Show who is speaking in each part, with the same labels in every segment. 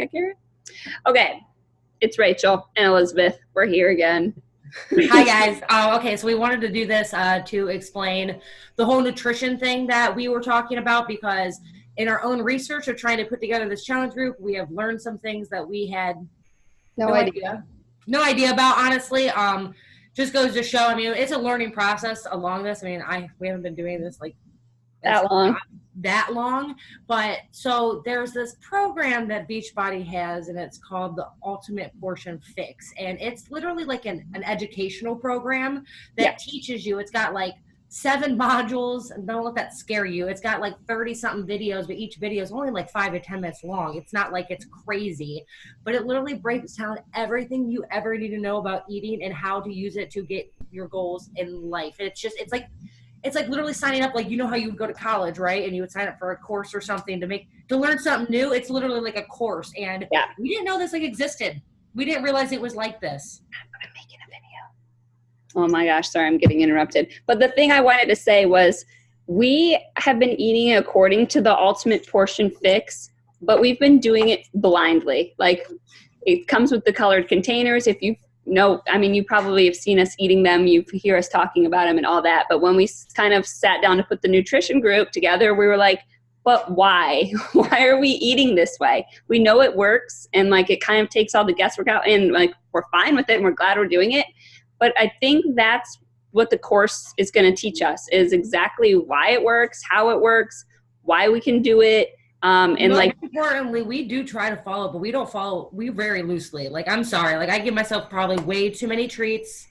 Speaker 1: accurate? Okay, it's Rachel and Elizabeth. We're here again.
Speaker 2: Hi guys. Okay, so we wanted to do this to explain the whole nutrition thing that we were talking about, because in our own research of trying to put together this challenge group, we have learned some things that we had no idea about, honestly. Just goes to show, I mean, it's a learning process along this. I mean, we haven't been doing this like that long, but so there's this program that Beachbody has, and it's called the Ultimate Portion Fix, and it's literally like an educational program that teaches you. It's got like 7 modules, and don't let that scare you. It's got like 30 something videos, but each video is only like 5 to 10 minutes long. It's not like it's crazy, but it literally breaks down everything you ever need to know about eating and how to use it to get your goals in life. It's like literally signing up, like, you know how you would go to college, right? And you would sign up for a course or something to learn something new. It's literally like a course. And we didn't know this like existed. We didn't realize it was like this.
Speaker 1: I'm making a video. Oh my gosh, sorry, I'm getting interrupted. But the thing I wanted to say was we have been eating according to the Ultimate Portion Fix, but we've been doing it blindly. Like, it comes with the colored containers. If you you probably have seen us eating them. You hear us talking about them and all that. But when we kind of sat down to put the nutrition group together, we were like, but why? Why are we eating this way? We know it works, and like it kind of takes all the guesswork out, and like we're fine with it and we're glad we're doing it. But I think that's what the course is going to teach us, is exactly why it works, how it works, why we can do it. And like,
Speaker 2: importantly, we do try to follow, but we very loosely. Like, I'm sorry, like I give myself probably way too many treats,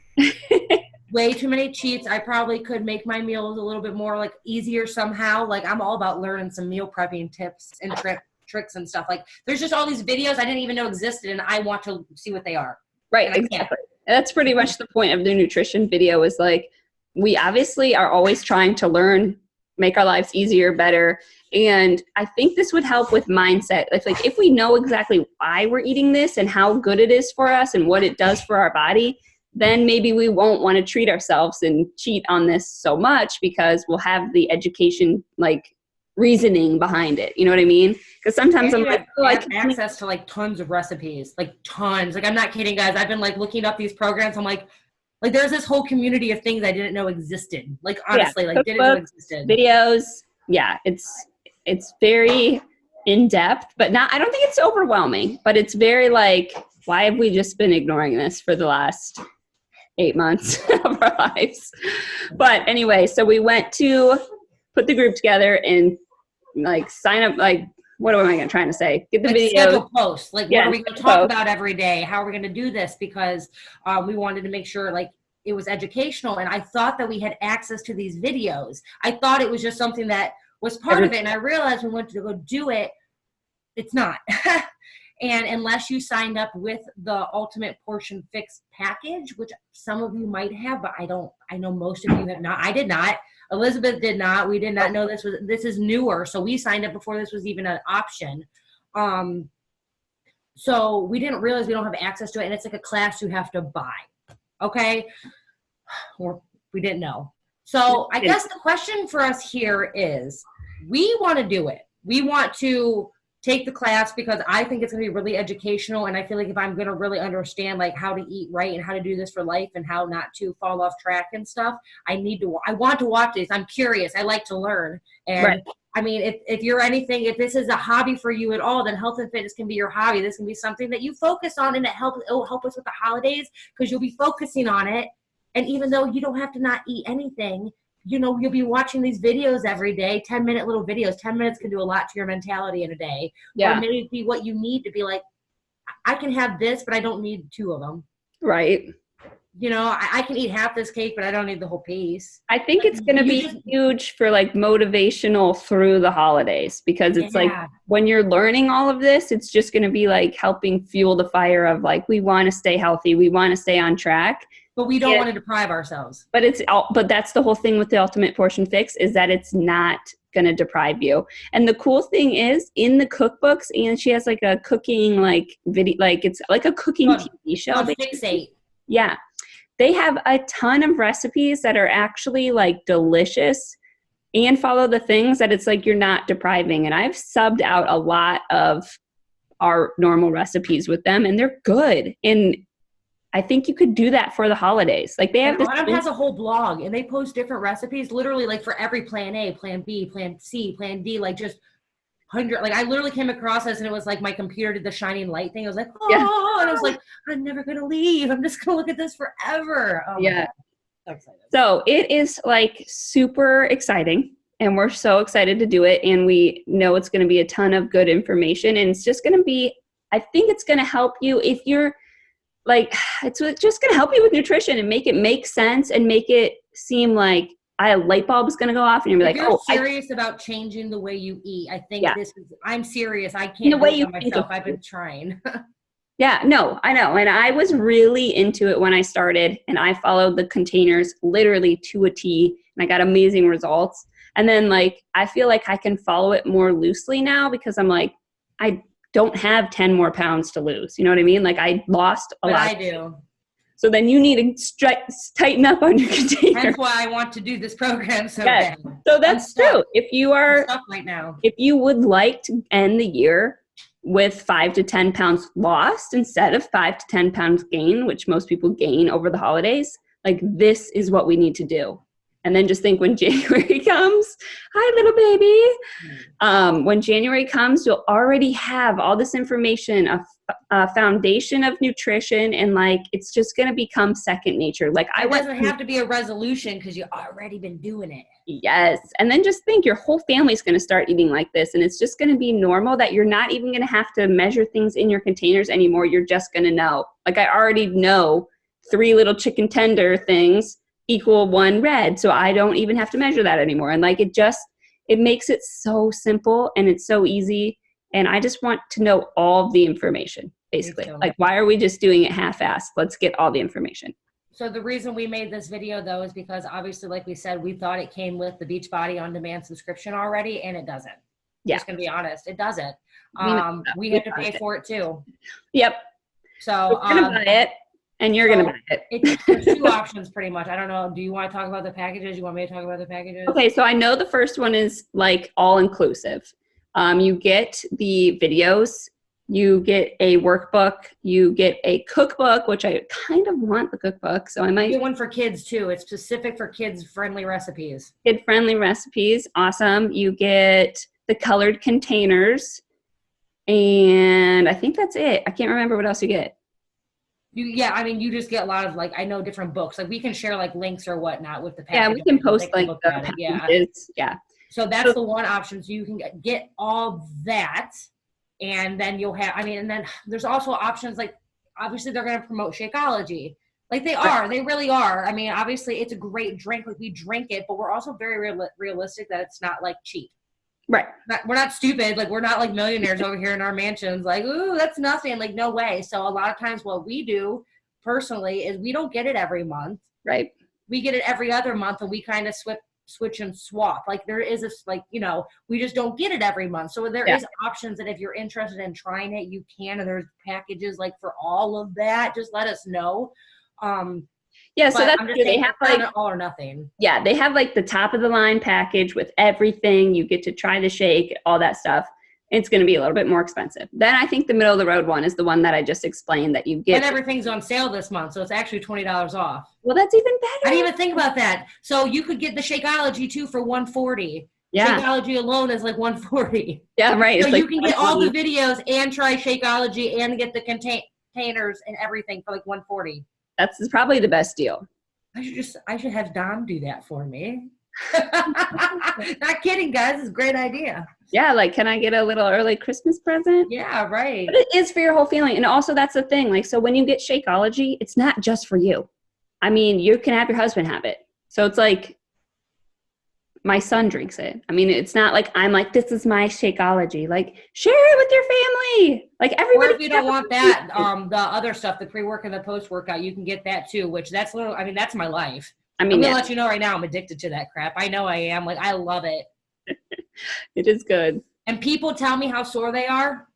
Speaker 2: way too many cheats. I probably could make my meals a little bit more like easier somehow. Like, I'm all about learning some meal prepping tips and tricks and stuff. Like, there's just all these videos I didn't even know existed, and I want to see what they are.
Speaker 1: Right, exactly. That's pretty much the point of the nutrition video, is like, we obviously are always trying to learn, make our lives easier, better. And I think this would help with mindset. If we know exactly why we're eating this and how good it is for us and what it does for our body, then maybe we won't want to treat ourselves and cheat on this so much, because we'll have the education, like, reasoning behind it. You know what I mean? Because sometimes I'm like,
Speaker 2: I have access to like tons of recipes, like tons. Like, I'm not kidding, guys. I've been like looking up these programs. I'm like there's this whole community of things I didn't know existed. Like, honestly, didn't know existed.
Speaker 1: Videos. Yeah, it's very in-depth, but I don't think it's overwhelming, but it's very like, why have we just been ignoring this for the last 8 months of our lives? But anyway, so we went to put the group together and like sign up, like, what am I trying to say? Get the video.
Speaker 2: Schedule posts. Like, what are we going to talk about every day? How are we going to do this? Because we wanted to make sure like it was educational. And I thought that we had access to these videos. I thought it was just something that was part of it. And I realized when we went to go do it, it's not. And unless you signed up with the Ultimate Portion Fix package, which some of you might have, but I know most of you have not. I did not. Elizabeth did not. We did not know this is newer. So we signed up before this was even an option. So we didn't realize we don't have access to it. And it's like a class you have to buy. Okay. Or we didn't know. So I guess the question for us here is, we want to do it. We want to take the class because I think it's going to be really educational. And I feel like if I'm going to really understand like how to eat right and how to do this for life and how not to fall off track and stuff, I want to watch this. I'm curious. I like to learn. And I mean, if you're anything, if this is a hobby for you at all, then health and fitness can be your hobby. This can be something that you focus on, and it'll help us with the holidays because you'll be focusing on it. And even though you don't have to not eat anything, you'll be watching these videos every day, 10-minute little videos. 10 minutes can do a lot to your mentality in a day. Yeah. Or maybe be what you need to be like, I can have this, but I don't need 2 of them.
Speaker 1: Right.
Speaker 2: I can eat half this cake, but I don't need the whole piece.
Speaker 1: I think it's going to be huge for like motivational through the holidays, because it's like when you're learning all of this, it's just going to be like helping fuel the fire of like, we want to stay healthy. We want to stay on track.
Speaker 2: But we don't want to deprive ourselves.
Speaker 1: But that's the whole thing with the Ultimate Portion Fix, is that it's not going to deprive you. And the cool thing is, in the cookbooks, and she has like a cooking like video, like it's like a cooking TV show.
Speaker 2: Fixate.
Speaker 1: Yeah. They have a ton of recipes that are actually like delicious and follow the things that it's like you're not depriving. And I've subbed out a lot of our normal recipes with them, and they're good. And I think you could do that for the holidays. Like they have
Speaker 2: and
Speaker 1: this.
Speaker 2: Autumn has a whole blog, and they post different recipes, literally like for every plan A, plan B, plan C, plan D, like just 100. Like I literally came across this, and it was like my computer did the shining light thing. I was like, oh, yeah. And I was like, I'm never gonna leave. I'm just gonna look at this forever. Oh
Speaker 1: yeah.
Speaker 2: So excited.
Speaker 1: So it is like super exciting, and we're so excited to do it. And we know it's going to be a ton of good information, and it's just going to be, I think it's going to help you if you're like, it's just going to help you with nutrition and make it make sense and make it seem like a light bulb is going to go off and you're like,
Speaker 2: you're serious about changing the way you eat. I think I'm serious. I can't do it myself. I've been trying.
Speaker 1: Yeah, no, I know. And I was really into it when I started, and I followed the containers literally to a T, and I got amazing results. And then like, I feel like I can follow it more loosely now because I'm like, I don't have 10 more pounds to lose. You know what I mean? Like I lost a lot.
Speaker 2: I do.
Speaker 1: So then you need to tighten up on your container.
Speaker 2: That's why I want to do this program so
Speaker 1: yes.
Speaker 2: bad.
Speaker 1: So that's true. If you are
Speaker 2: stuck right now,
Speaker 1: if you would like to end the year with 5 to 10 pounds lost instead of 5 to 10 pounds gain, which most people gain over the holidays, like this is what we need to do. And then just think when January comes, hi, little baby. When January comes, you'll already have all this information, a foundation of nutrition, and like it's just going to become second nature. Like
Speaker 2: it doesn't have to be a resolution because you've already been doing it.
Speaker 1: Yes. And then just think your whole family's going to start eating like this, and it's just going to be normal that you're not even going to have to measure things in your containers anymore. You're just going to know. Like I already know 3 little chicken tender things equal 1 red. So I don't even have to measure that anymore. And like, it makes it so simple and it's so easy. And I just want to know all of the information, basically. Like, why are we just doing it half-assed? Let's get all the information.
Speaker 2: So the reason we made this video though, is because obviously, like we said, we thought it came with the Beachbody on-demand subscription already, and it doesn't.
Speaker 1: Yeah.
Speaker 2: Just gonna be honest, it doesn't. We have to pay for it too.
Speaker 1: Yep.
Speaker 2: So
Speaker 1: we're gonna buy it. And you're going to buy it.
Speaker 2: There's 2 options pretty much. I don't know. Do you want to talk about the packages? You want me to talk about the packages?
Speaker 1: Okay, so I know the first one is like all inclusive. You get the videos, you get a workbook, you get a cookbook, which I kind of want the cookbook. So I might
Speaker 2: get one for kids too. It's specific for kids friendly recipes.
Speaker 1: Kid friendly recipes. Awesome. You get the colored containers. And I think that's it. I can't remember what else you get.
Speaker 2: I mean, you just get a lot of like, I know different books. Like we can share like links or whatnot with the package.
Speaker 1: Yeah, we can post like the packages. Yeah.
Speaker 2: So that's the one option. So you can get all that, and then you'll have, and then there's also options like, obviously they're going to promote Shakeology. Like they really are. I mean, obviously it's a great drink. Like we drink it, but we're also very realistic that it's not like cheap.
Speaker 1: Right.
Speaker 2: We're not stupid. Like we're not like millionaires over here in our mansions. Like, ooh, that's nothing. Like no way. So a lot of times what we do personally is we don't get it every month.
Speaker 1: Right.
Speaker 2: We get it every other month, and we kind of switch and swap. Like there is this, like, we just don't get it every month. So there is options that if you're interested in trying it, you can, and there's packages like for all of that. Just let us know.
Speaker 1: Yeah, so that's
Speaker 2: they have like all or nothing.
Speaker 1: Yeah, they have like the top of the line package with everything. You get to try the shake, all that stuff. It's going to be a little bit more expensive. Then I think the middle of the road one is the one that I just explained that you get.
Speaker 2: And everything's on sale this month, so it's actually $20 off.
Speaker 1: Well, that's even better.
Speaker 2: I didn't even think about that. So you could get the Shakeology too for $140.
Speaker 1: Yeah.
Speaker 2: Shakeology alone is like $140.
Speaker 1: Yeah, right.
Speaker 2: So you can get all the videos and try Shakeology and get the containers and everything for like $140.
Speaker 1: That's probably the best deal.
Speaker 2: I should have Dom do that for me. Not kidding, guys. It's a great idea.
Speaker 1: Yeah, like, can I get a little early Christmas present?
Speaker 2: Yeah, right.
Speaker 1: But it is for your whole family. And also that's the thing. Like, so when you get Shakeology, it's not just for you. I mean, you can have your husband have it. So it's like, my son drinks it. I mean, it's not like I'm like, this is my Shakeology. Like, share it with your family. Like everybody.
Speaker 2: Or if you don't want that, the other stuff, the pre-work and the post-workout, you can get that too, which that's literally, that's my life. I'm going to let you know right now, I'm addicted to that crap. I know I am. Like, I love it.
Speaker 1: It is good.
Speaker 2: And people tell me how sore they are.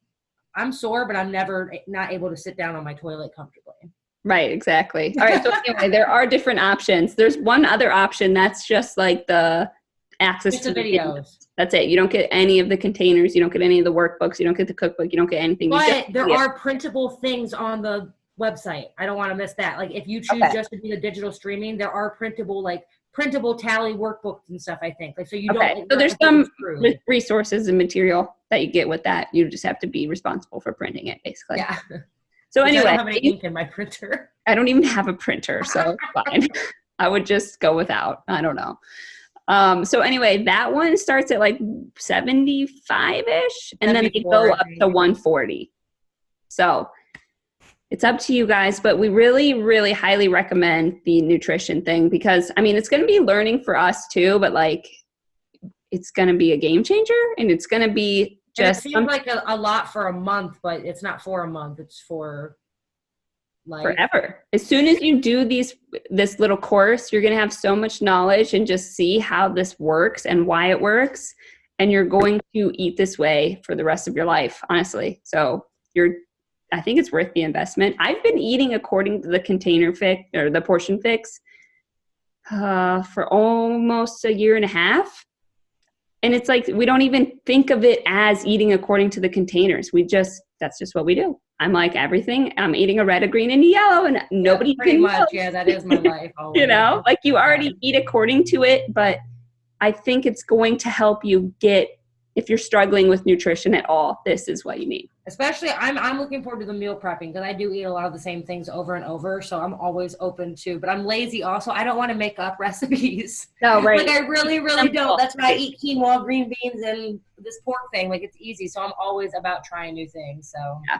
Speaker 2: I'm sore, but I'm not able to sit down on my toilet comfortably.
Speaker 1: Right, exactly. All right, so anyway, there are different options. There's one other option that's just like the access
Speaker 2: Just
Speaker 1: to
Speaker 2: the
Speaker 1: the
Speaker 2: videos.
Speaker 1: That's it. You don't get any of the containers. You don't get any of the workbooks. You don't get the cookbook. You don't get anything.
Speaker 2: But there are printable things on the website. I don't want to miss that. Like if you choose just to do the digital streaming, there are printable tally workbooks and stuff, I think. Like so you don't.
Speaker 1: So there's some resources and material that you get with that. You just have to be responsible for printing it, basically.
Speaker 2: Yeah.
Speaker 1: So anyway,
Speaker 2: I don't have any ink in my printer.
Speaker 1: I don't even have a printer, so it's fine. I would just go without. I don't know. So anyway, that one starts at like 75-ish, and then they go up to 140. So it's up to you guys, but we really, really highly recommend the nutrition thing because, I mean, it's going to be learning for us too, but like, it's going to be a game changer, and it's going to be just.
Speaker 2: It seems like a lot for a month, but it's not for a month. It's for life.
Speaker 1: Forever. As soon as you do this little course, you're going to have so much knowledge and just see how this works and why it works. And you're going to eat this way for the rest of your life, honestly. So I think it's worth the investment. I've been eating according to the container fix or the portion fix for almost a year and a half. And it's like, we don't even think of it as eating according to the containers. That's just what we do. I'm like everything. I'm eating a red, a green, and a yellow, and nobody
Speaker 2: pretty
Speaker 1: can
Speaker 2: much.
Speaker 1: know.
Speaker 2: Yeah, that is my life. Always.
Speaker 1: You know, like you already eat according to it, but I think it's going to help you if you're struggling with nutrition at all, this is what you need.
Speaker 2: Especially, I'm looking forward to the meal prepping because I do eat a lot of the same things over and over. So I'm always open to, but I'm lazy also. I don't want to make up recipes.
Speaker 1: No, right.
Speaker 2: Like I really, really don't. That's why I eat quinoa, green beans, and this pork thing. Like it's easy. So I'm always about trying new things. So
Speaker 1: yeah.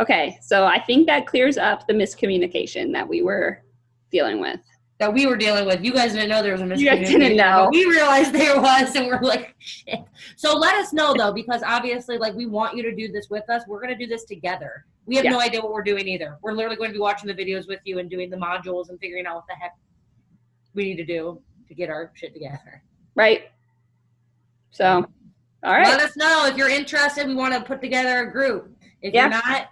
Speaker 1: Okay. So I think that clears up the miscommunication that we were dealing with.
Speaker 2: That we were dealing with. You guys didn't know there was a miscommunication.
Speaker 1: You guys didn't know.
Speaker 2: We realized there was, and we're like, shit. So let us know, though, because obviously, like, we want you to do this with us. We're going to do this together. We have no idea what we're doing either. We're literally going to be watching the videos with you and doing the modules and figuring out what the heck we need to do to get our shit together.
Speaker 1: Right. So, all right.
Speaker 2: Let us know if you're interested. We want to put together a group. If you're not,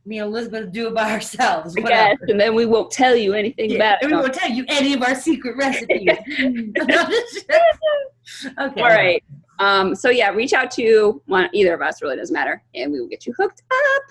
Speaker 2: me and Elizabeth do it by ourselves.
Speaker 1: Yes, and then we won't tell you anything about it.
Speaker 2: And we won't tell you any of our secret recipes. Okay.
Speaker 1: All right. So yeah, reach out to either of us, really doesn't matter, and we will get you hooked up.